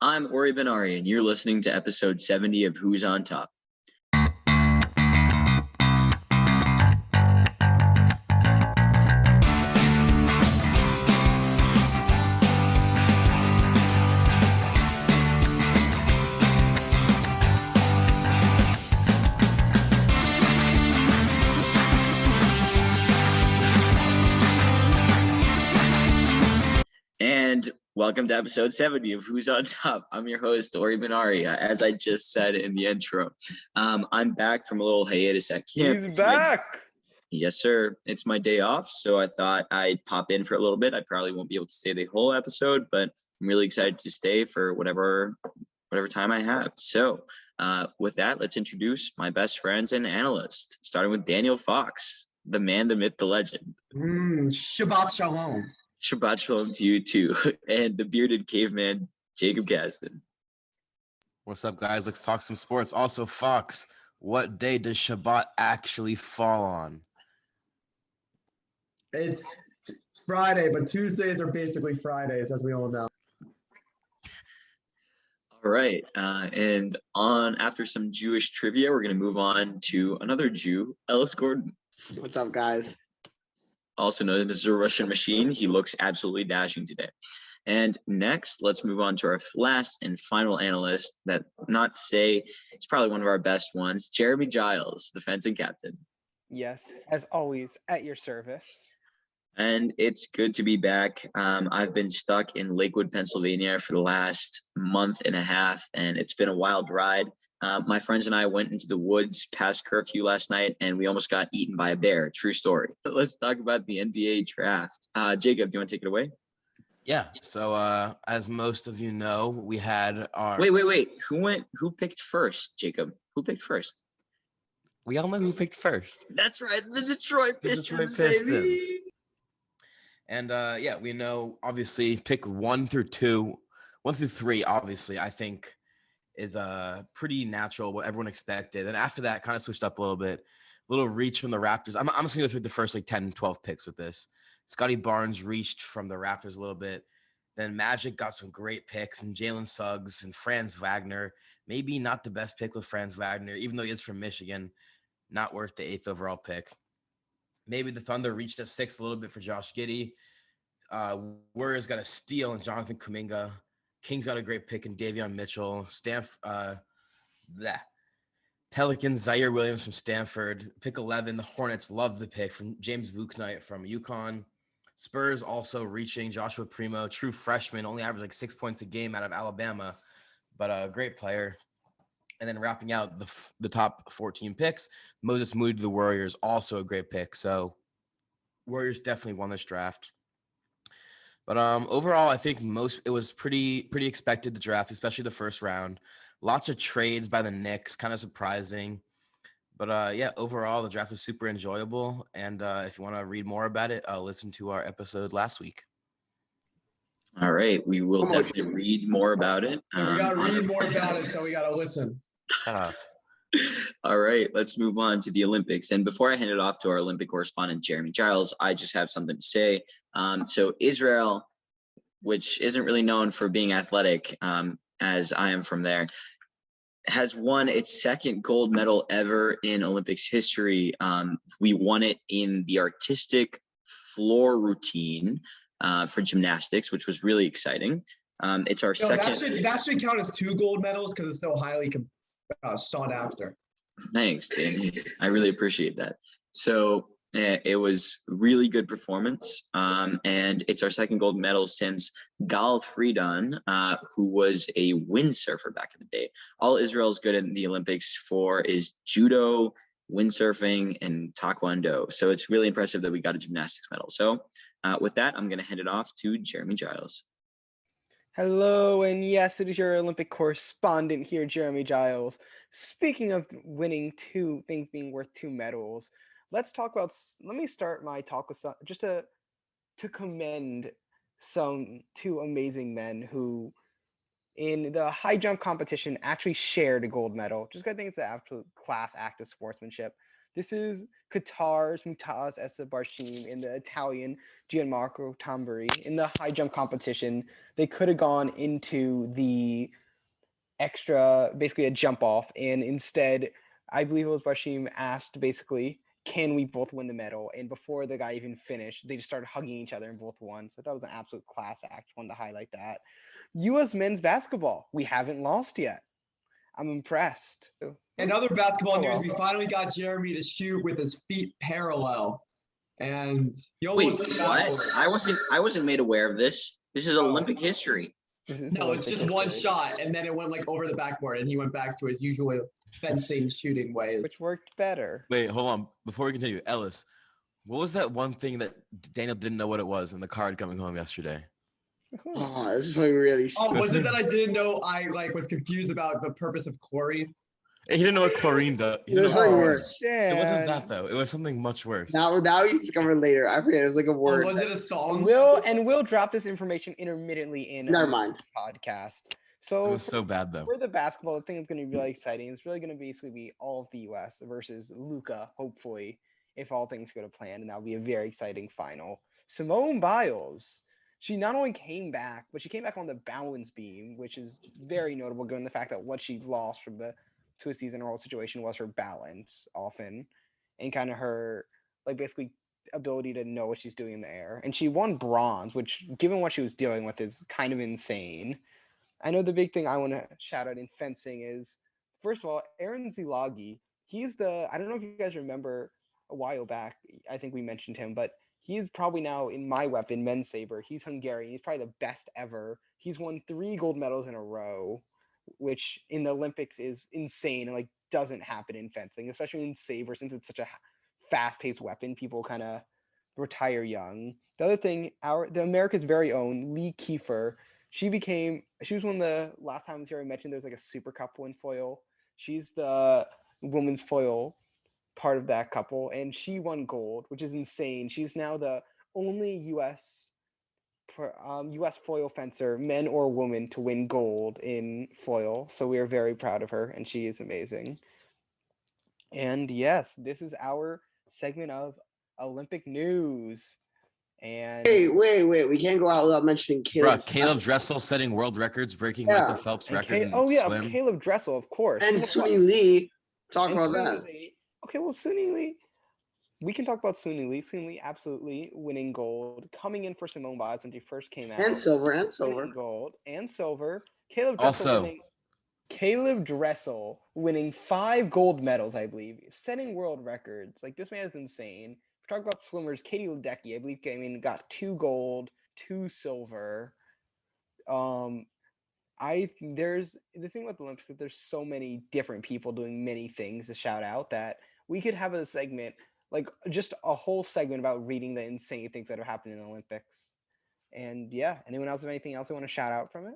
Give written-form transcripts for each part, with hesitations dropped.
I'm Ori Benari, and you're listening to episode 70 of Who's on Top. And welcome to episode 70 of Who's on Top. I'm your host, Ori Benari. As I just said in the intro, I'm back from a little hiatus at camp. He's back. Yes, sir. It's my day off, so I thought I'd pop in for a little bit. I probably won't be able to stay the whole episode, but I'm really excited to stay for whatever time I have. So with that, let's introduce my best friends and analysts, starting with Daniel Fox, the man, the myth, the legend. Shabbat shalom. Shabbat shalom to you too, and the bearded caveman, Jacob Gaston. What's up, guys? Let's talk some sports. Also, Fox, what day does Shabbat actually fall on? It's Friday, but Tuesdays are basically Fridays, as we all know. All right, and after some Jewish trivia, we're going to move on to another Jew, Ellis Gordon. What's up, guys? Also known as a Russian machine. He looks absolutely dashing today. And next, let's move on to our last and final analyst, that not to say it's probably one of our best ones, Jeremy Giles, the fencing captain. Yes, as always, at your service. And it's good to be back. I've been stuck in Lakewood, Pennsylvania for the last month and a half, and it's been a wild ride. My friends and I went into the woods past curfew last night, and we almost got eaten by a bear. True story. Let's talk about the NBA draft. Jacob, do you want to take it away? Yeah. So as most of you know, we had our... Wait. Who picked first, Jacob? Who picked first? We all know who picked first. That's right. The Detroit Pistons, baby. And we know, obviously, pick 1 through 3, obviously, I think is pretty natural, what everyone expected. And after that, kind of switched up a little bit. A little reach from the Raptors. I'm just going to go through the first 10, 12 picks with this. Scotty Barnes reached from the Raptors a little bit. Then Magic got some great picks, and Jalen Suggs and Franz Wagner. Maybe not the best pick with Franz Wagner, even though he is from Michigan. Not worth the 8th overall pick. Maybe the Thunder reached at 6 a little bit for Josh Giddey. Warriors got a steal in Jonathan Kuminga. Kings got a great pick in Davion Mitchell. Pelicans, Zaire Williams from Stanford. Pick 11, the Hornets love the pick from James Bouknight from UConn. Spurs also reaching Joshua Primo, true freshman, only averaged 6 points a game out of Alabama, but a great player. And then wrapping out the top 14 picks, Moses Moody to the Warriors, also a great pick. So Warriors definitely won this draft. But overall, I think it was pretty expected, the draft, especially the first round. Lots of trades by the Knicks, kind of surprising. But overall, the draft was super enjoyable. And if you want to read more about it, listen to our episode last week. All right, we will definitely read more about it. We got to read more about it, so we got to listen. All right, let's move on to the Olympics. And before I hand it off to our Olympic correspondent, Jeremy Giles, I just have something to say. So Israel, which isn't really known for being athletic, as I am from there, has won its second gold medal ever in Olympics history. We won it in the artistic floor routine for gymnastics, which was really exciting. It's our second. That should count as 2 gold medals because it's so highly sought after. Thanks, Danny. I really appreciate that. So it was really good performance, and it's our second gold medal since Gal Friedon, who was a windsurfer back in the day. All Israel's good in the Olympics for is judo, windsurfing, and taekwondo. So it's really impressive that we got a gymnastics medal. So with that, I'm going to hand it off to Jeremy Giles. Hello, and yes, it is your Olympic correspondent here, Jeremy Giles. Speaking of winning 2 things being worth 2 medals, let me start my talk with just to commend 2 amazing men who, in the high jump competition, actually shared a gold medal. Just I think it's an absolute class act of sportsmanship. This is Qatar's Mumtaz Essa Barshim and the Italian Gianmarco Tamburi in the high jump competition. They could have gone into the extra, basically a jump off, and instead, I believe it was Barshim asked basically, can we both win the medal? And before the guy even finished, they just started hugging each other and both won. So I thought it was an absolute class act. Wanted to highlight that. U.S. men's basketball, we haven't lost yet. I'm impressed. In other basketball Oh, news, well. we finally got Jeremy to shoot with his feet parallel. And he Wait, almost what? hit that. I wasn't made aware of this. This is Oh. Olympic history. This is No, it's Olympic just one history, shot, and then it went like over the backboard, and he went back to his usual fencing shooting ways. which worked better. Wait, hold on. Before we continue, Ellis, what was that one thing that Daniel didn't know what it was in the card coming home yesterday? Oh, this is like really Oh, was it Listen. that I didn't know? I was confused about the purpose of chlorine. He didn't know what chlorine does. He It didn't was know like what- worse. It wasn't Dan. that though. It was something much worse. Now he's discovered later. I forget. It was like a Oh, word. was it a song? We'll drop this information intermittently in Never our mind. podcast. It So was so bad though. for the basketball, the thing that's going to be really exciting. It's really going to basically be all of the U.S. versus Luca, hopefully, if all things go to plan, and that'll be a very exciting final. Simone Biles, she not only came back, but she came back on the balance beam, which is very notable given the fact that what she lost from the twisties in her whole situation was her balance often, and kind of her basically ability to know what she's doing in the air. And she won bronze, which given what she was dealing with is kind of insane. I know the big thing I want to shout out in fencing is, first of all, Aaron Zilagi. I don't know if you guys remember a while back, I think we mentioned him, but he's probably now in my weapon, men's saber. He's Hungarian. He's probably the best ever. He's won 3 gold medals in a row, which in the Olympics is insane and doesn't happen in fencing, especially in saber since it's such a fast-paced weapon. People kind of retire young. The other thing, the America's very own Lee Kiefer. She was one of the last times here I mentioned there's a Super Couple in foil. She's the women's foil part of that couple, and she won gold, which is insane. She's now the only U.S. foil fencer, men or woman, to win gold in foil. So we are very proud of her, and she is amazing. And yes, this is our segment of Olympic news. And Wait. We can't go out without mentioning Caleb. Bruh, Caleb Dressel setting world records, breaking Yeah. Michael Phelps' and record in swim. Caleb Dressel, of course. And Caleb- Suni Lee. Talk and about Suni that. Lee. Okay, well, Suni Lee. We can talk about Suni Lee. Suni Lee absolutely winning gold, coming in for Simone Biles when she first came out. And silver. Winning gold and silver. Caleb Dressel winning 5 gold medals, I believe, setting world records. This man is insane. We're talking about swimmers. Katie Ledecky, I believe, got 2 gold, 2 silver. There's the thing with the Olympics that there's so many different people doing many things to shout out that we could have a segment, just a whole segment about reading the insane things that have happened in the Olympics. And yeah, anyone else have anything else they want to shout out from it?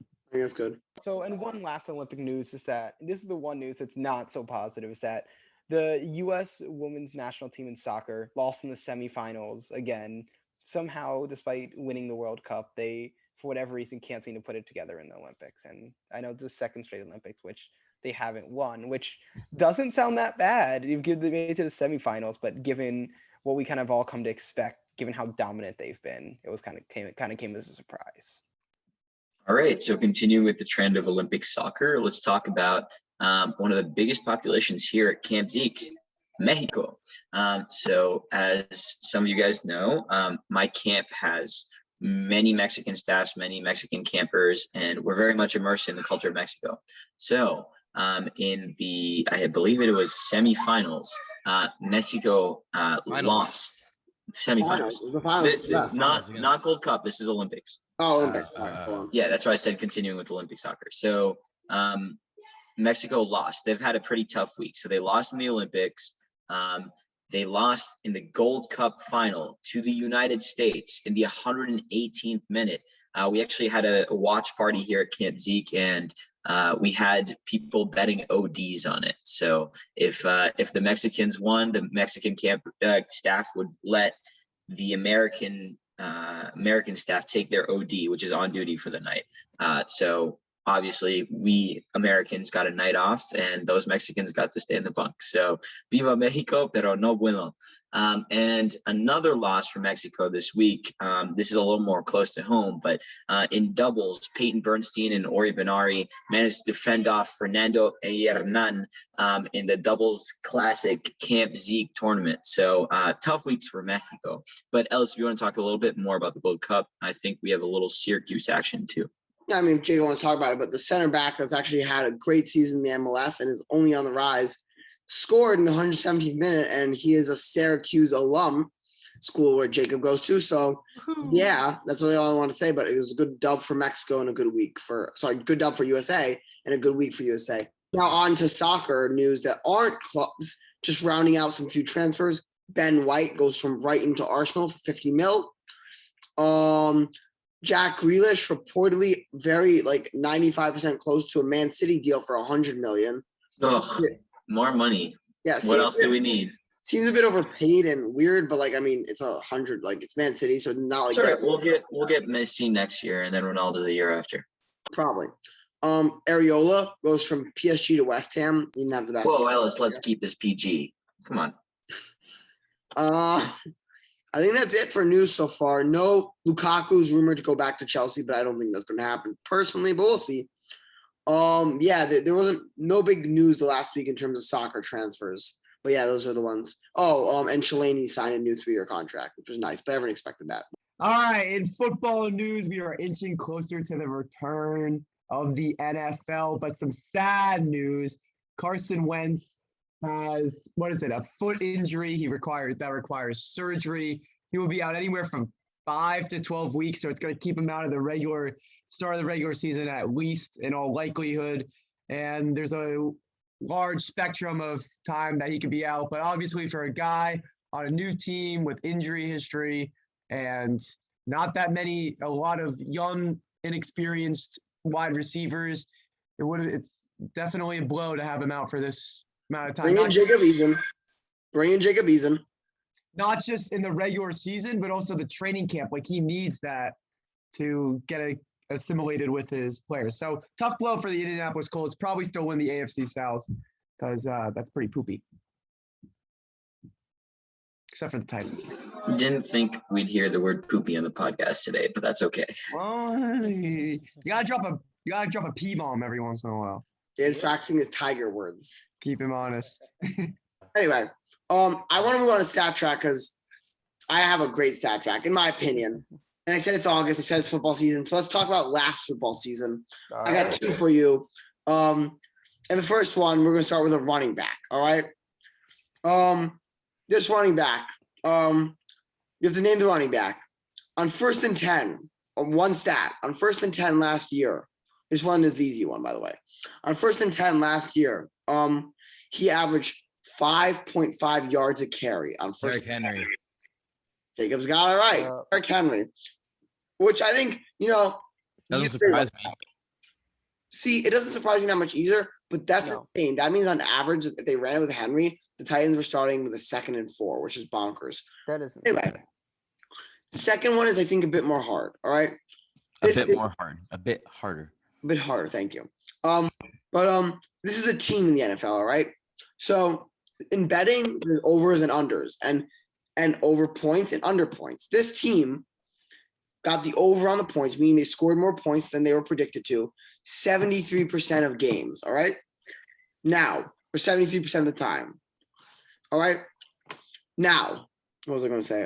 I think that's good. So, and one last Olympic news is that this is the one news that's not so positive, is that the U.S. women's national team in soccer lost in the semifinals again. Somehow, despite winning the World Cup, they, for whatever reason, can't seem to put it together in the Olympics. And I know it's the second straight Olympics, which they haven't won, which doesn't sound that bad. They made it to the semifinals, but given what we kind of all come to expect, given how dominant they've been, it came as a surprise. All right, so continuing with the trend of Olympic soccer, let's talk about one of the biggest populations here at Camp Zeke's, Mexico. So as some of you guys know, my camp has many Mexican staffs, many Mexican campers, and we're very much immersed in the culture of Mexico. So in the, I believe it was semifinals, Mexico lost. Semifinals. The finals. Not Gold Cup. This is Olympics. Oh, Olympics. All right, hold on. Yeah, that's why I said continuing with Olympic soccer. So Mexico lost. They've had a pretty tough week. So they lost in the Olympics. They lost in the Gold Cup final to the United States in the 118th minute. We actually had a watch party here at Camp Zeke, and we had people betting ODs on it. So if the Mexicans won, the Mexican camp staff would let the American staff take their OD, which is on duty for the night. So obviously we Americans got a night off and those Mexicans got to stay in the bunk. So viva Mexico, pero no bueno. And another loss for Mexico this week. This is a little more close to home, but in doubles, Peyton Bernstein and Ori Benari managed to fend off Fernando Hernan in the doubles classic Camp Zeke tournament. So tough weeks for Mexico. But Ellis, if you want to talk a little bit more about the World Cup, I think we have a little Syracuse action too. Yeah, I mean, Jake wants to talk about it, but the center back has actually had a great season in the MLS and is only on the rise. Scored in the 117th minute, and he is a Syracuse alum, school where Jacob goes to. So, yeah, that's really all I want to say. But it was a good dub for Mexico and a good week good dub for USA and a good week for USA. Now on to soccer news that aren't clubs. Just rounding out some few transfers. Ben White goes from Brighton to Arsenal for 50 mil. Jack Grealish reportedly 95% close to a Man City deal for 100 million. Ugh, more money. Yeah. What else do we need? Seems a bit overpaid and weird, but it's 100. It's Man City, so not like Sure, we'll get Messi next year and then Ronaldo the year after. Probably. Areola goes from PSG to West Ham. You didn't have the best. Whoa, Ellis, let's keep this PG. Come on. I think that's it for news so far. No, Lukaku's rumored to go back to Chelsea, but I don't think that's going to happen personally, but we'll see. There wasn't no big news the last week in terms of soccer transfers, but yeah, those are the ones. And Shalani signed a new 3-year contract, which was nice, but everyone expected that. All right, in football news, we are inching closer to the return of the NFL, but some sad news. Carson Wentz has, a foot injury. That requires surgery. He will be out anywhere from 5 to 12 weeks, so it's going to keep him out of the start of the regular season at least in all likelihood. And there's a large spectrum of time that he could be out, but obviously for a guy on a new team with injury history and not a lot of young, inexperienced wide receivers, it's definitely a blow to have him out for this amount of time. Bring in Jacob Eason. Not just in the regular season, but also the training camp. He needs that to get assimilated with his players. So tough blow for the Indianapolis Colts. Probably still win the AFC South because that's pretty poopy. Except for the Titans. Didn't think we'd hear the word poopy on the podcast today, but that's okay. Well, you gotta drop a P bomb every once in a while. He's practicing his tiger words. Keep him honest. Anyway, I want to move on to StatTrack because I have a great StatTrack, in my opinion. And I said it's August. I said it's football season. So let's talk about last football season. I got 2 for you. And the first one, we're going to start with a running back. All right. This running back, you have to name the running back. On 1st and 10, one stat. On 1st and 10 last year, this one is the easy one, by the way. On 1st and 10 last year, he averaged 5.5 yards a carry on first. Derrick Henry. Jacob's got it right. Derrick Henry, which I think, Doesn't surprise me. See, it doesn't surprise me that much either, but that's the thing. That means on average, if they ran it with Henry, the Titans were starting with a 2nd and 4, which is bonkers. That is anyway. The second one is, I think, a bit more hard. All right. A bit harder. A bit harder. Thank you. But this is a team in the NFL. All right. So in betting, there's overs and unders, and over points and under points. This team got the over on the points, meaning they scored more points than they were predicted to, 73% of games. All right. Now, for 73% of the time. All right. Now, what was I going to say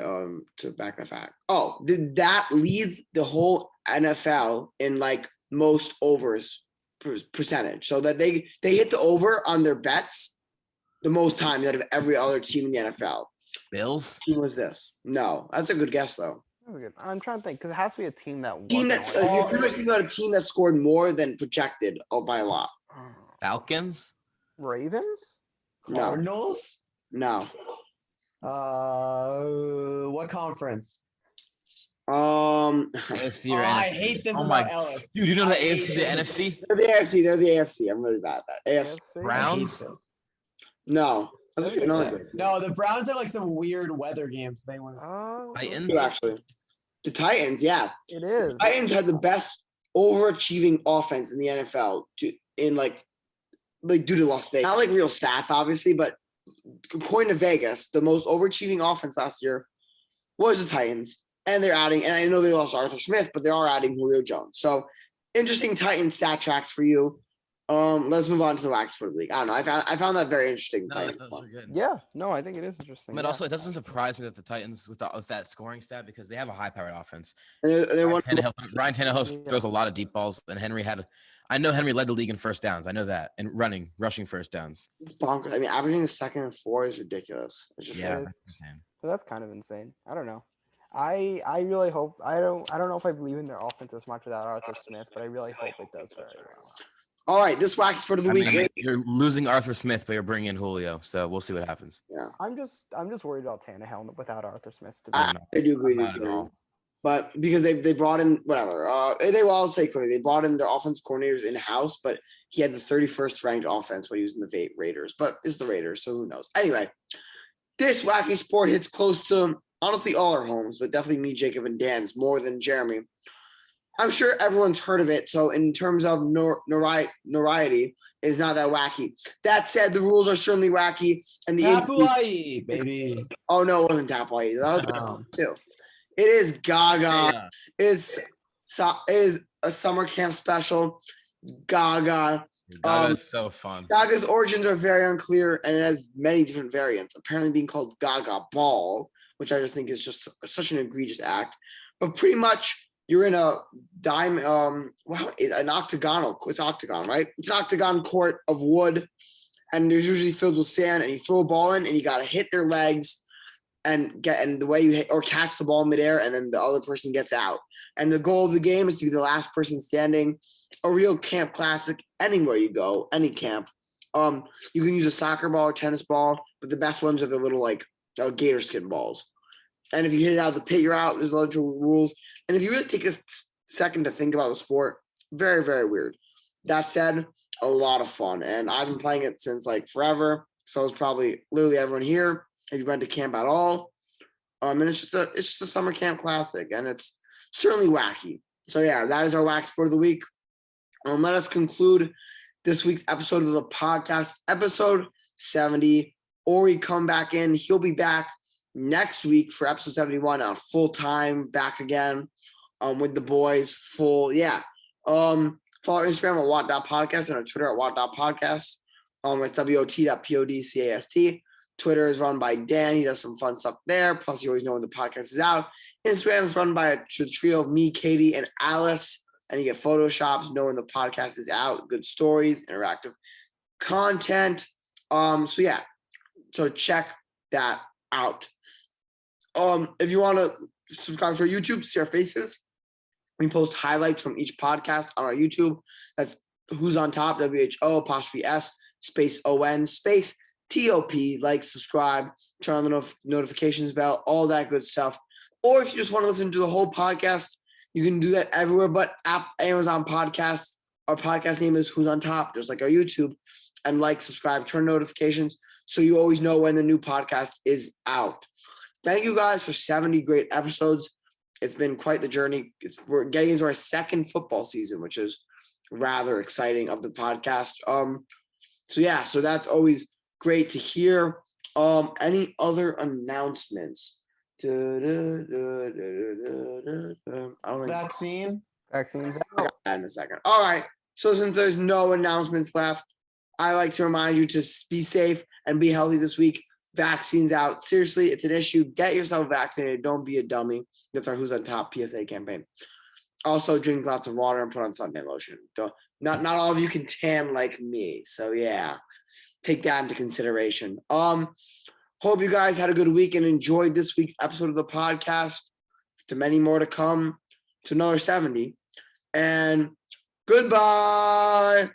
to back that fact? Oh, that leads the whole NFL in most overs percentage. So that they hit the over on their bets the most times out of every other team in the NFL. Bills? Who was this? No, that's a good guess though. That was good. I'm trying to think because it has to be a team that If you're pretty much thinking about a team that scored more than projected by a lot. Falcons? Ravens? No. Cardinals? No. What conference? AFC or NFC? I hate this about Ellis. Dude, you know the AFC, the NFC? They're the AFC. They're the AFC. I'm really bad at that. AFC. Browns? No. No, the Browns have some weird weather games. They won. Titans? Actually. The Titans, yeah. It is. The Titans had the best overachieving offense in the NFL due to Las Vegas. Not like real stats, obviously, but according to Vegas, the most overachieving offense last year was the Titans. And they're adding, and I know they lost Arthur Smith, but they are adding Julio Jones. So interesting Titan stat tracks for you. Let's move on to the wax for the league. I don't know. I found that very interesting. No, Titan those one. are good. Yeah, no, I think it is interesting. But yeah. also, it doesn't surprise me that the Titans with that scoring stat because they have a high-powered offense. And they're Ryan one, Tannehill Yeah. throws a lot of deep balls, and I know Henry led the league in first downs. I know that, and rushing first downs. it's bonkers. I mean, averaging a second and 4 is ridiculous. It's just Yeah. That's insane. So that's kind of insane. I don't know. I really hope I don't know if I believe in their offense as much without Arthur Smith, but I really hope it does very well. all right. This wax sport of the I week. mean, you're losing Arthur Smith, but you're bringing in Julio, so we'll see what happens. I'm just worried about Tannehill without Arthur Smith. I do agree with Not at you. all. But because they brought in whatever, they will say quickly, they brought in their offense coordinators in house, but he had the 31st ranked offense when he was in the Raiders. But it's the Raiders, so who knows? Anyway, this wacky sport hits close to honestly all our homes, but definitely me, Jacob, and Dan's more than Jeremy. I'm sure everyone's heard of it. So in terms of notoriety, it's not that wacky. That said, the rules are certainly wacky, and the Hawaii, baby. oh no, it wasn't Hawaii. That was Um, too. It is Gaga. Yeah. Is a summer camp special. Gaga. That's so fun. Gaga's origins are very unclear, and it has many different variants. Apparently, being called Gaga Ball, which I just think is just such an egregious act. But pretty much, you're in a an octagonal. It's octagon, right? It's an octagon court of wood, and there's usually filled with sand. And you throw a ball in, and you gotta hit their legs, and the way you hit or catch the ball midair, and then the other person gets out. And the goal of the game is to be the last person standing. A real camp classic. Anywhere you go, any camp. You can use a soccer ball or tennis ball, but the best ones are the little gator skin balls. And if you hit it out of the pit, you're out. There's lots of rules. And if you really take a second to think about the sport, very, very weird. That said, a lot of fun. And I've been playing it since forever. So it's probably literally everyone here. If you went to camp at all. And it's just a summer camp classic. And it's certainly wacky. So yeah, that is our wax sport of the week. Let us conclude this week's episode of the podcast, episode 70. Ori come back in. He'll be back next week for episode 71 on full time, back again with the boys. Follow Instagram at wat.podcast and our Twitter at wat.podcast. With wot.podcast. Twitter is run by Dan. He does some fun stuff there. Plus, you always know when the podcast is out. Instagram is run by a trio of me, Katie, and Alice. And you get photoshops knowing the podcast is out. Good stories, interactive content. So check that out. If you want to subscribe to our YouTube, see our faces. We post highlights from each podcast on our YouTube. That's Who's on Top, WHO_S space ON space TOP. Like, subscribe, turn on the notifications bell, all that good stuff. Or if you just want to listen to the whole podcast, you can do that everywhere but Amazon Podcasts. Our podcast name is Who's on Top, just like our YouTube. And subscribe, turn notifications so you always know when the new podcast is out. Thank you guys for 70 great episodes. It's been quite the journey. We're getting into our second football season, which is rather exciting of the podcast. So that's always great to hear. Any other announcements? I don't think vaccine. Vaccines. I got that in a second. All right. So since there's no announcements left, I like to remind you to be safe and be healthy this week. Vaccines out. Seriously, it's an issue. Get yourself vaccinated. Don't be a dummy. That's our Who's on Top PSA campaign. Also, drink lots of water and put on suntan lotion. Not all of you can tan like me. So yeah, take that into consideration. Hope you guys had a good week and enjoyed this week's episode of the podcast. To many more to come, to another 70. And goodbye.